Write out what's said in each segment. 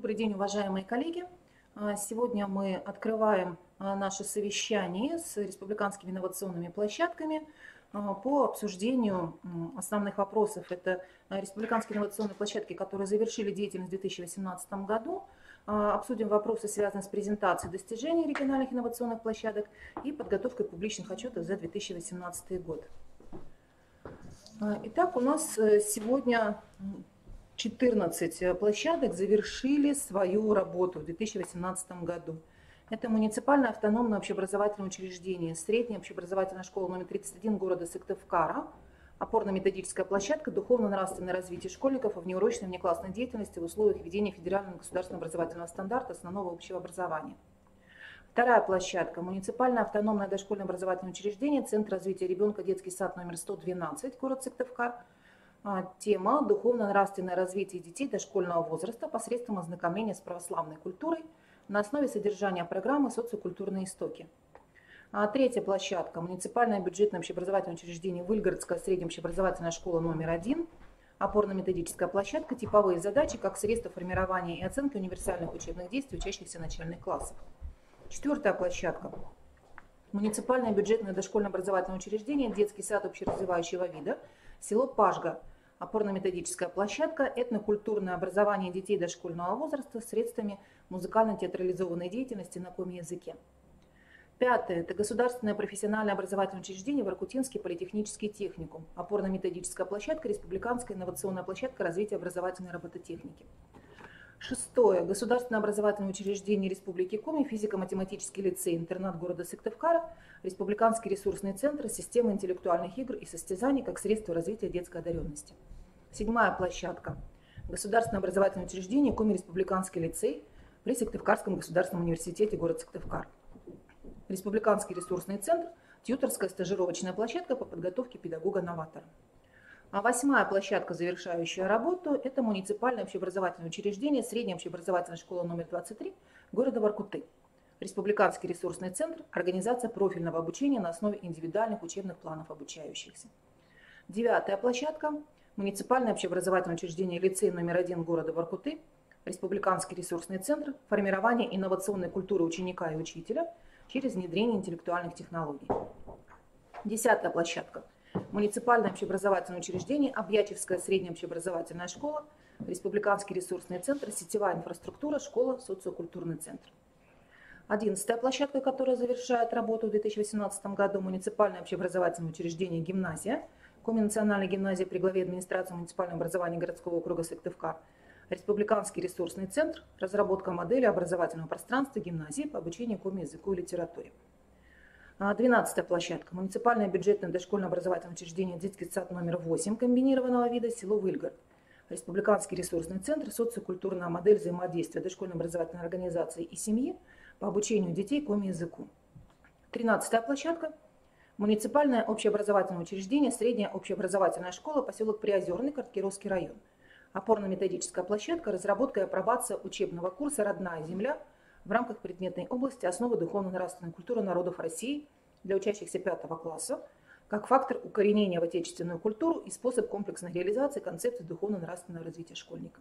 Добрый день, уважаемые коллеги. Сегодня мы открываем наше совещание с республиканскими инновационными площадками по обсуждению основных вопросов. Это республиканские инновационные площадки, которые завершили деятельность в 2018 году. Обсудим вопросы, связанные с презентацией достижений региональных инновационных площадок и подготовкой публичных отчетов за 2018 год. Итак, у нас сегодня 14 площадок завершили свою работу в 2018 году. Это муниципальное автономное общеобразовательное учреждение, средняя общеобразовательная школа номер 31 города Сыктывкара, опорно-методическая площадка «Духовно-нравственное развитие школьников в внеурочной и внеклассной деятельности в условиях ведения федерального государственного образовательного стандарта основного общего образования». Вторая площадка – муниципальное автономное дошкольное образовательное учреждение, Центр развития ребенка, детский сад номер 112, город Сыктывкар. Тема – духовно-нравственное развитие детей дошкольного возраста посредством ознакомления с православной культурой на основе содержания программы «Социокультурные истоки». Третья площадка – муниципальное бюджетное общеобразовательное учреждение Выльгородская средняя общеобразовательная школа номер 1, опорно-методическая площадка, типовые задачи как средство формирования и оценки универсальных учебных действий учащихся начальных классов. Четвертая площадка – муниципальное бюджетное дошкольное образовательное учреждение, детский сад общеразвивающего вида, село Пажга, опорно-методическая площадка, этнокультурное образование детей дошкольного возраста средствами музыкально-театрализованной деятельности на коми-языке. Пятое – это государственное профессиональное образовательное учреждение Воркутинский политехнический техникум, опорно-методическая площадка, республиканская инновационная площадка развития образовательной робототехники. Шестое – государственное образовательное учреждение Республики Коми, физико-математический лицей, интернат города Сыктывкара, республиканский ресурсный центр, система интеллектуальных игр и состязаний как средство развития детской одаренности. Седьмая площадка – государственное образовательное учреждение Коми, республиканский лицей при Сыктывкарском государственном университете, город Сыктывкар. Республиканский ресурсный центр, тьюторская стажировочная площадка по подготовке педагога-новатора. Восьмая площадка, завершающая работу, это муниципальное общеобразовательное учреждение, средняя общеобразовательная школа номер 23 города Воркуты. Республиканский ресурсный центр, организация профильного обучения на основе индивидуальных учебных планов обучающихся. Девятая площадка, муниципальное общеобразовательное учреждение лицей номер 1 города Воркуты. Республиканский ресурсный центр, формирование инновационной культуры ученика и учителя через внедрение интеллектуальных технологий. Десятая площадка. Муниципальное общеобразовательное учреждение, Объячевская средняя общеобразовательная школа, республиканский ресурсный центр, сетевая инфраструктура, школа, социокультурный центр. 11-я площадка, которая завершает работу в 2018 году, муниципальное общеобразовательное учреждение «Гимназия», Коми национальная гимназия при главе администрации муниципального образования городского округа Сыктывкар, республиканский ресурсный центр, разработка модели образовательного пространства гимназии по обучению коми-языку и литературе. 12-я площадка. Муниципальное бюджетное дошкольное образовательное учреждение детский сад номер 8 комбинированного вида, село Выльгород. Республиканский ресурсный центр, социокультурная модель взаимодействия дошкольной образовательной организации и семьи по обучению детей коми-языку. 13-я площадка. Муниципальное общеобразовательное учреждение, средняя общеобразовательная школа, поселок Приозерный, Карткировский район. Опорно-методическая площадка, разработка и апробация учебного курса «Родная земля» в рамках предметной области «Основы духовно-нравственной культуры народов России» для учащихся 5 класса, как фактор укоренения в отечественную культуру и способ комплексной реализации концепции духовно-нравственного развития школьника.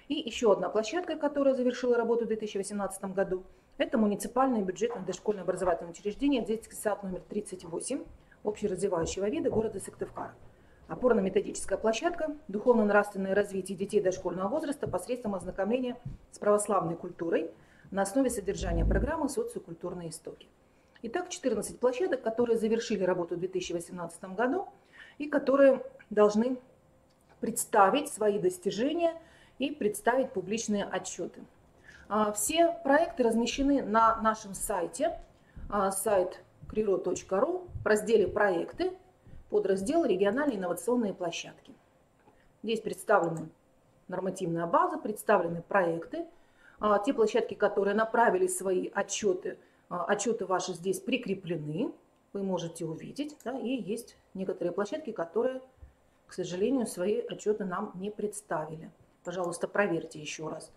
И еще одна площадка, которая завершила работу в 2018 году, это муниципальное бюджетное дошкольное образовательное учреждение детский сад номер 38 общеразвивающего вида города Сыктывкара. Опорно-методическая площадка, духовно-нравственное развитие детей дошкольного возраста посредством ознакомления с православной культурой на основе содержания программы «Социокультурные истоки». Итак, 14 площадок, которые завершили работу в 2018 году и которые должны представить свои достижения и представить публичные отчеты. Все проекты размещены на нашем сайте, сайт kriro.ru, в разделе «Проекты», подраздел «Региональные инновационные площадки». Здесь представлены нормативная база, представлены проекты. Те площадки, которые направили свои отчеты, отчеты ваши здесь прикреплены, вы можете увидеть. Да, и есть некоторые площадки, которые, к сожалению, свои отчеты нам не представили. Пожалуйста, проверьте еще раз,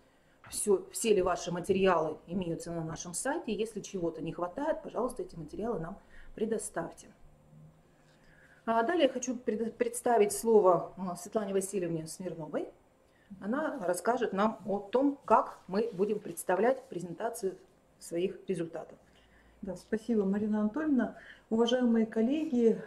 все ли ваши материалы имеются на нашем сайте. Если чего-то не хватает, пожалуйста, эти материалы нам предоставьте. Далее я хочу представить слово Светлане Васильевне Смирновой, Она расскажет нам о том, как мы будем представлять презентацию своих результатов. Да, спасибо, Марина Анатольевна. Уважаемые коллеги,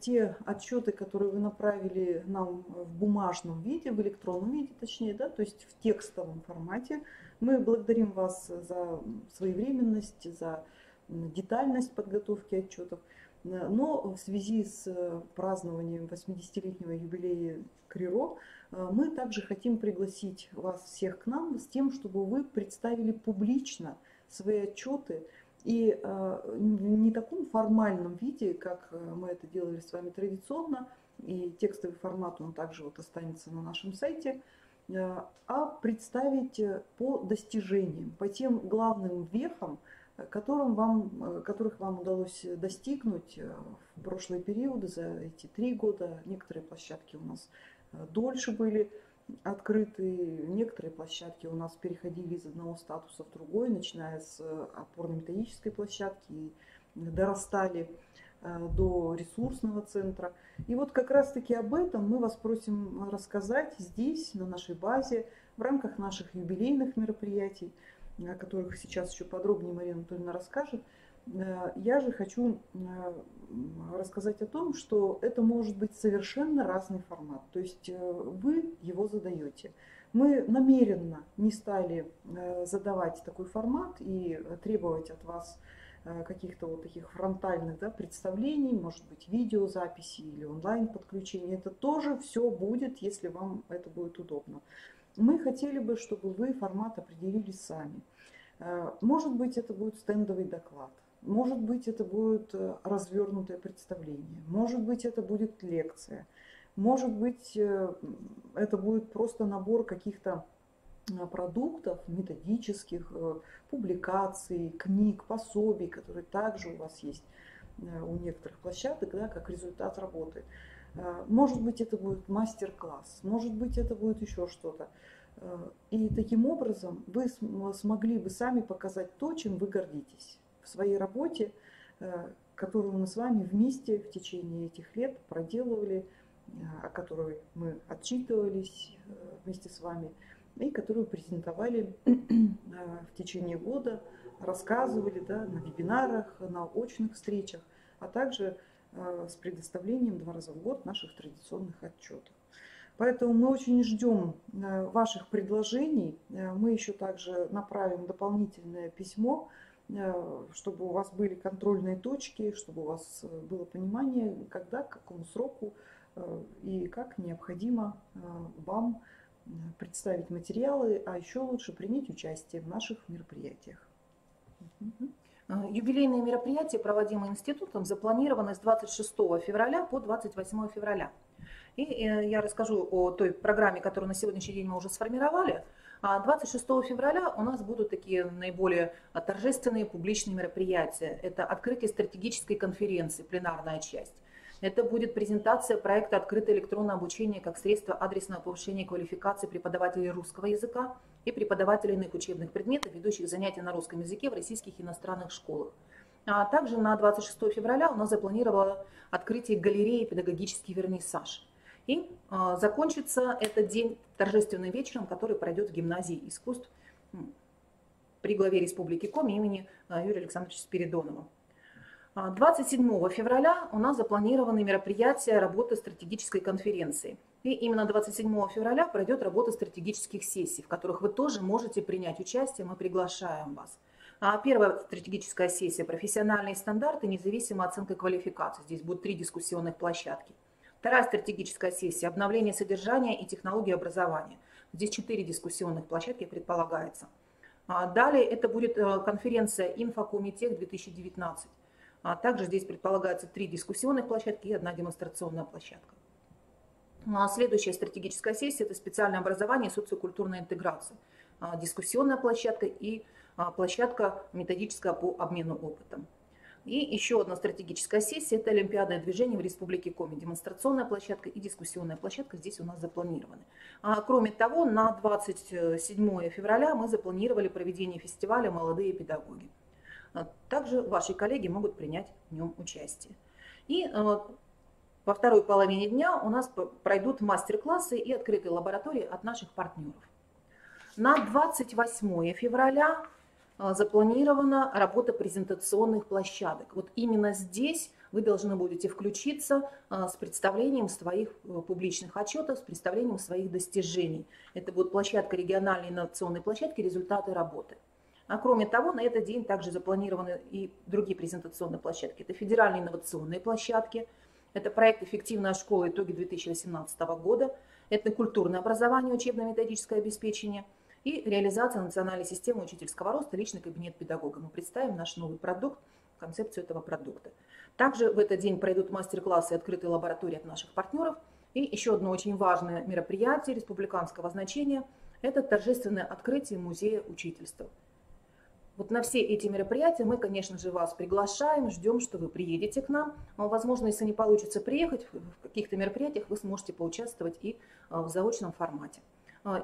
те отчеты, которые вы направили нам в бумажном виде, в электронном виде точнее, да, то есть в текстовом формате, мы благодарим вас за своевременность, за детальность подготовки отчетов. Но в связи с празднованием 80-летнего юбилея КРИРО мы также хотим пригласить вас всех к нам с тем, чтобы вы представили публично свои отчеты, и в не таком формальном виде, как мы это делали с вами традиционно, и текстовый формат, он также вот останется на нашем сайте, а представить по достижениям, по тем главным вехам, которых вам удалось достигнуть в прошлые периоды, за эти 3 года. Некоторые площадки у нас дольше были открыты, некоторые площадки у нас переходили из одного статуса в другой, начиная с опорно-методической площадки и дорастали до ресурсного центра. И вот как раз-таки об этом мы вас просим рассказать здесь, на нашей базе, в рамках наших юбилейных мероприятий, о которых сейчас еще подробнее Марина Анатольевна расскажет. Я же хочу рассказать о том, что это может быть совершенно разный формат. То есть вы его задаете. Мы намеренно не стали задавать такой формат и требовать от вас каких-то вот таких фронтальных, да, представлений, может быть, видеозаписи или онлайн-подключения. Это тоже все будет, если вам это будет удобно. Мы хотели бы, чтобы вы формат определили сами. Может быть, это будет стендовый доклад. Может быть, это будет развернутое представление. Может быть, это будет лекция. Может быть, это будет просто набор каких-то продуктов методических, публикаций, книг, пособий, которые также у вас есть у некоторых площадок, да, как результат работы. Может быть, это будет мастер-класс, может быть, это будет еще что-то. И таким образом вы смогли бы сами показать то, чем вы гордитесь в своей работе, которую мы с вами вместе в течение этих лет проделывали, о которой мы отчитывались вместе с вами, и которую презентовали в течение года, рассказывали, да, на вебинарах, на очных встречах, а также с предоставлением 2 раза в год наших традиционных отчетов. Поэтому мы очень ждем ваших предложений. Мы еще также направим дополнительное письмо, чтобы у вас были контрольные точки, чтобы у вас было понимание, когда, к какому сроку и как необходимо вам представить материалы, а еще лучше принять участие в наших мероприятиях. Юбилейные мероприятия, проводимые институтом, запланированы с 26 февраля по 28 февраля. И я расскажу о той программе, которую на сегодняшний день мы уже сформировали. 26 февраля у нас будут такие наиболее торжественные публичные мероприятия. Это открытие стратегической конференции, пленарная часть. Это будет презентация проекта «Открытое электронное обучение как средство адресного повышения квалификации преподавателей русского языка и преподавателей иных учебных предметов, ведущих занятия на русском языке в российских и иностранных школах». А также на 26 февраля у нас запланировано открытие галереи «Педагогический вернисаж». И закончится этот день торжественным вечером, который пройдет в гимназии искусств при главе Республики Коми имени Юрия Александровича Спиридонова. 27 февраля у нас запланированы мероприятия работы стратегической конференции. И именно 27 февраля пройдет работа стратегических сессий, в которых вы тоже можете принять участие, мы приглашаем вас. Первая стратегическая сессия «Профессиональные стандарты, независимая оценка квалификации». Здесь будут 3 дискуссионных площадки. Вторая стратегическая сессия «Обновление содержания и технологии образования». Здесь 4 дискуссионных площадки предполагается. Далее это будет конференция «Инфокомитех-2019». Также здесь предполагается 3 дискуссионных площадки и 1 демонстрационная площадка. Следующая стратегическая сессия – это специальное образование и социокультурная интеграция. Дискуссионная площадка и площадка методическая по обмену опытом. И еще одна стратегическая сессия – это олимпиадное движение в Республике Коми. Демонстрационная площадка и дискуссионная площадка здесь у нас запланированы. Кроме того, на 27 февраля мы запланировали проведение фестиваля «Молодые педагоги». Также ваши коллеги могут принять в нем участие. И во второй половине дня у нас пройдут мастер-классы и открытые лаборатории от наших партнеров. На 28 февраля запланирована работа презентационных площадок. Вот именно здесь вы должны будете включиться с представлением своих публичных отчетов, с представлением своих достижений. Это будет площадка региональной инновационной площадки «Результаты работы». А кроме того, на этот день также запланированы и другие презентационные площадки. Это федеральные инновационные площадки, это проект «Эффективная школа. Итоги 2018 года», это культурное образование, учебно-методическое обеспечение и реализация национальной системы учительского роста, личный кабинет педагога. Мы представим наш новый продукт, концепцию этого продукта. Также в этот день пройдут мастер-классы и открытые лаборатории от наших партнеров. И еще одно очень важное мероприятие республиканского значения – это торжественное открытие музея учительства. Вот на все эти мероприятия мы, конечно же, вас приглашаем, ждем, что вы приедете к нам. Возможно, если не получится приехать, в каких-то мероприятиях вы сможете поучаствовать и в заочном формате.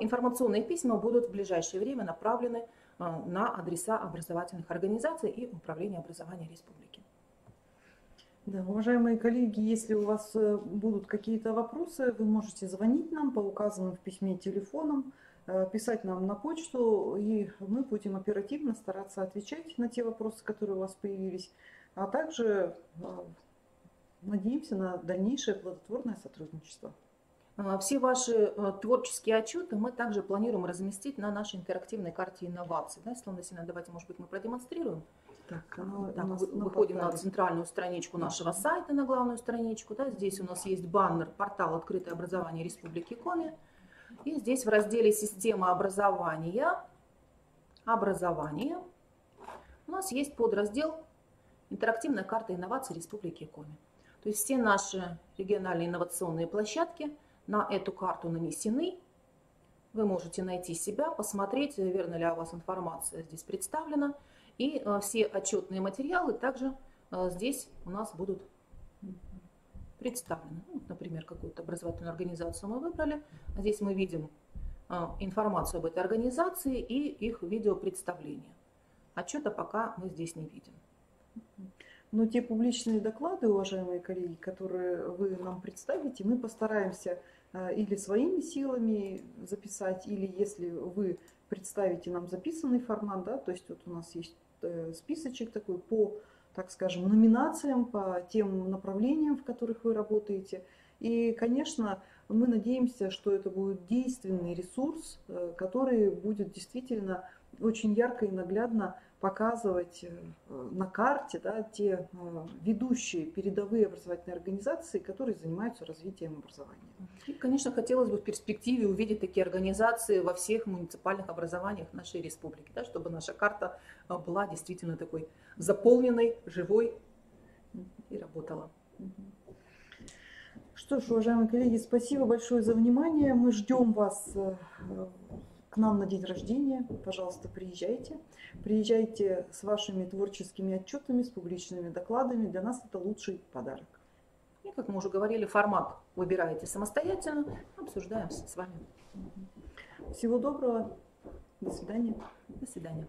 Информационные письма будут в ближайшее время направлены на адреса образовательных организаций и Управления образования республики. Да, уважаемые коллеги, если у вас будут какие-то вопросы, вы можете звонить нам по указанным в письме телефонам, писать нам на почту, и мы будем оперативно стараться отвечать на те вопросы, которые у вас появились, а также надеемся на дальнейшее плодотворное сотрудничество. Все ваши творческие отчеты мы также планируем разместить на нашей интерактивной карте инноваций. Да, Светлана Васильевна, давайте, может быть, мы продемонстрируем. Так, выходим на центральную страничку нашего сайта, на главную страничку. Да, здесь у нас есть баннер «Портал Открытое образование Республики Коми». И здесь в разделе «Система образования» у нас есть подраздел «Интерактивная карта инноваций Республики Коми». То есть все наши региональные инновационные площадки на эту карту нанесены. Вы можете найти себя, посмотреть, верно ли у вас информация здесь представлена. И все отчетные материалы также здесь у нас будут представлены. Ну, например, какую-то образовательную организацию мы выбрали. А здесь мы видим информацию об этой организации и их видеопредставление. Отчета пока мы здесь не видим. Но те публичные доклады, уважаемые коллеги, которые вы нам представите, мы постараемся или своими силами записать, или если вы представите нам записанный формат, да, то есть вот у нас есть списочек такой по, так скажем, номинациям, по тем направлениям, в которых вы работаете. И, конечно, мы надеемся, что это будет действенный ресурс, который будет действительно очень ярко и наглядно показывать на карте, да, те ведущие передовые образовательные организации, которые занимаются развитием образования. И, конечно, хотелось бы в перспективе увидеть такие организации во всех муниципальных образованиях нашей республики, да, чтобы наша карта была действительно такой заполненной, живой и работала. Что ж, уважаемые коллеги, спасибо большое за внимание. Мы ждем вас к нам на день рождения. Пожалуйста, приезжайте. Приезжайте с вашими творческими отчетами, с публичными докладами. Для нас это лучший подарок. И, как мы уже говорили, формат выбираете самостоятельно, обсуждаем с вами. Всего доброго. До свидания. До свидания.